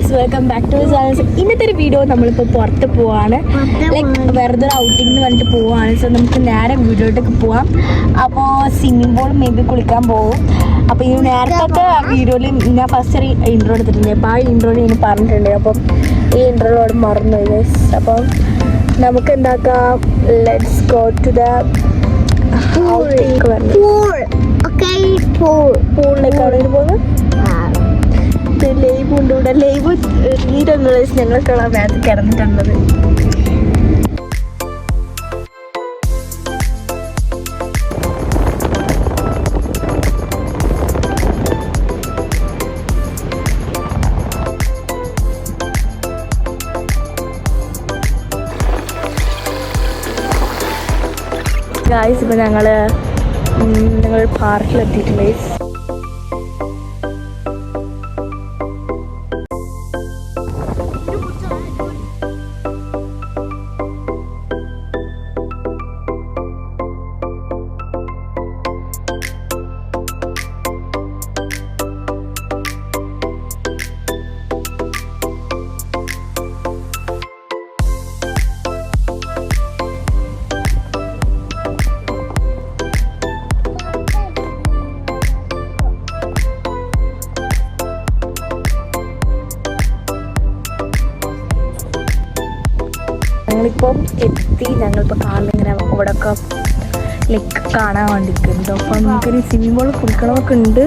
Guys, welcome back to channel. ഇന്നത്തെ ഒരു video നമ്മളിപ്പോൾ പുറത്ത് പോവാണ്, ലൈക്ക് വെറുതെ ഔട്ടിങ്ങിന് പറഞ്ഞിട്ട് പോവാണ്. സോ നമുക്ക് നേരെ വീഡിയോയിലേക്ക് പോവാം. അപ്പോൾ സ്വിമ്മിംഗ് പൂൾ മേ ബി കുളിക്കാൻ പോകും. അപ്പോൾ ഈ നേരത്തെ വീഡിയോയിൽ ഞാൻ ഫസ്റ്റ് ഒരു ഇൻട്രോ എടുത്തിട്ടുണ്ട്. അപ്പോൾ ആ ഇൻട്രോയിൽ ഞാൻ പറഞ്ഞിട്ടുണ്ട്. അപ്പം ഈ ഇൻട്രോയോട് മറന്നു ഗൈസ്. അപ്പം നമുക്ക് എന്താക്കാം, ലെറ്റ്സ് ഗോ ടു ദ പൂളിലേക്കാണ് പോകുന്നത്. ലൈവ് ഉണ്ട് ഇവിടെ. ലൈവ് നീരൊന്നും ഞങ്ങൾക്കുള്ള മേത്ത് കിടന്നിട്ടുള്ളത്. ഗായ്സ്, ഇപ്പം ഞങ്ങൾ പാർക്കിലെത്തിയിട്ടുണ്ട് ഗൈസ്. ഞങ്ങളിപ്പം എത്തി. ഞങ്ങളിപ്പോൾ കാറിലിങ്ങനെ ഇവിടെയൊക്കെ ലൈക്ക് കാണാൻ വേണ്ടിയിട്ടുണ്ട്. അപ്പം നമുക്കൊരു സ്വിമ്മിംഗ് പൂൾ കുളിക്കണമൊക്കെ ഉണ്ട്,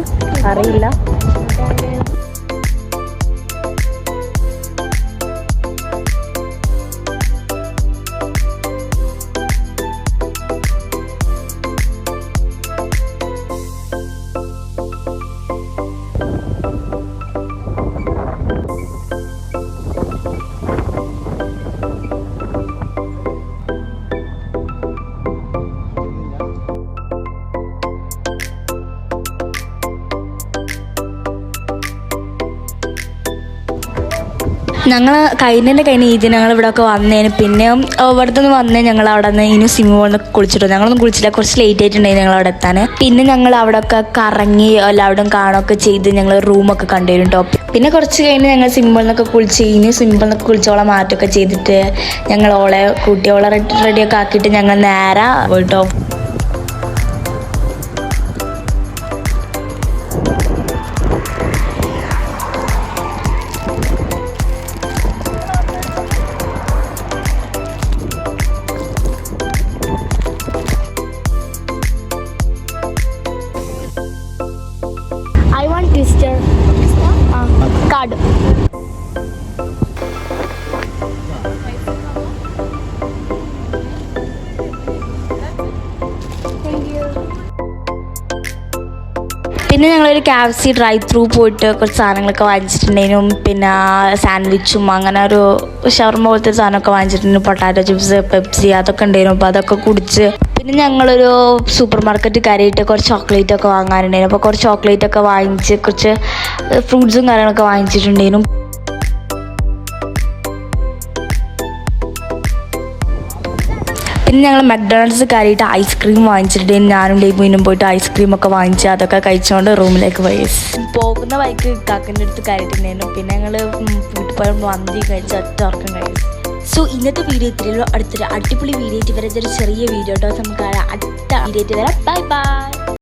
അറിയില്ല. ഞങ്ങൾ കഴിഞ്ഞ ഏജ് ഞങ്ങൾ ഇവിടെയൊക്കെ വന്നതിന് പിന്നെ ഇവിടുത്തെ നിന്ന് വന്നേ ഞങ്ങൾ അവിടെ നിന്ന് ഇനി സ്വിമ്മിംഗ് പൂളിൽ നിന്ന് കുളിച്ചിട്ടു. ഞങ്ങളൊന്നും കുളിച്ചില്ല, കുറച്ച് ലേറ്റ് ആയിട്ടുണ്ടായിരുന്നു ഞങ്ങൾ അവിടെ എത്താൻ. പിന്നെ ഞങ്ങൾ അവിടെയൊക്കെ കറങ്ങി എല്ലാവരും കാണുകയൊക്കെ ചെയ്ത് ഞങ്ങൾ റൂമൊക്കെ കണ്ടുവരും കേട്ടോ. പിന്നെ കുറച്ച് കഴിഞ്ഞ് ഞങ്ങൾ സ്വിമ്മിംഗ് പൂളിൽ നിന്നൊക്കെ കുളിച്ച് കഴിഞ്ഞ് സ്വിമ്മിംഗ് പൂളിൽ നിന്നൊക്കെ കുളിച്ചോളെ മാറ്റമൊക്കെ ചെയ്തിട്ട് ഞങ്ങൾ കുട്ടിയോളെ റെഡിയൊക്കെ ആക്കിയിട്ട് ഞങ്ങൾ നേരെ പോയിട്ടോ. I want twister. Card. പിന്നെ ഞങ്ങളൊരു KFC ഡ്രൈവ് ത്രൂ പോയിട്ട് കുറച്ച് സാധനങ്ങളൊക്കെ വാങ്ങിച്ചിട്ടുണ്ടായിരുന്നു. പിന്നെ സാൻഡ്വിച്ചും അങ്ങനെ ഒരു ഷവർമ പോലത്തെ സാധനമൊക്കെ വാങ്ങിച്ചിട്ടുണ്ട്. പൊട്ടാറ്റോ ചിപ്സ്, പെപ്സി അതൊക്കെ ഉണ്ടായിരുന്നു. അപ്പോൾ അതൊക്കെ കുടിച്ച് പിന്നെ ഞങ്ങളൊരു സൂപ്പർ മാർക്കറ്റ് കയറിയിട്ട് കുറച്ച് ചോക്ലേറ്റ് ഒക്കെ വാങ്ങാനുണ്ടായിരുന്നു. അപ്പോൾ കുറച്ച് ചോക്ലേറ്റ് ഒക്കെ വാങ്ങിച്ച് കുറച്ച് ഫ്രൂട്ട്സും കാര്യങ്ങളൊക്കെ വാങ്ങിച്ചിട്ടുണ്ടായിരുന്നു. പിന്നെ ഞങ്ങൾ മക്ഡൊണാൾഡ്സ് കയറിയിട്ട് ഐസ്ക്രീം വാങ്ങിച്ചിട്ടുണ്ടായിരുന്നു. ഞാനും ലൈബുവിനും പോയിട്ട് ഐസ്ക്രീമൊക്കെ വാങ്ങിച്ച് അതൊക്കെ കഴിച്ചുകൊണ്ട് റൂമിലേക്ക് പോയി. പോകുന്ന വഴിക്ക് കാക്കൻ്റെ അടുത്ത് കയറിയിട്ടുണ്ടായിരുന്നു. പിന്നെ ഞങ്ങൾ വീട്ടിൽ പോയി മന്തി കഴിച്ച് ഒറ്റ ഉറക്കം കഴിച്ചു. സോ ഇന്നത്തെ വീഡിയോ ഇത്രയുള്ളൂ. അടുത്തൊരു അടിപൊളി വീഡിയോ ആയിട്ട് വരെ, ചെറിയ വീഡിയോ കേട്ടോ. നമുക്ക് അടുത്ത വീഡിയോ ആയിട്ട് വരാം. Bye bye.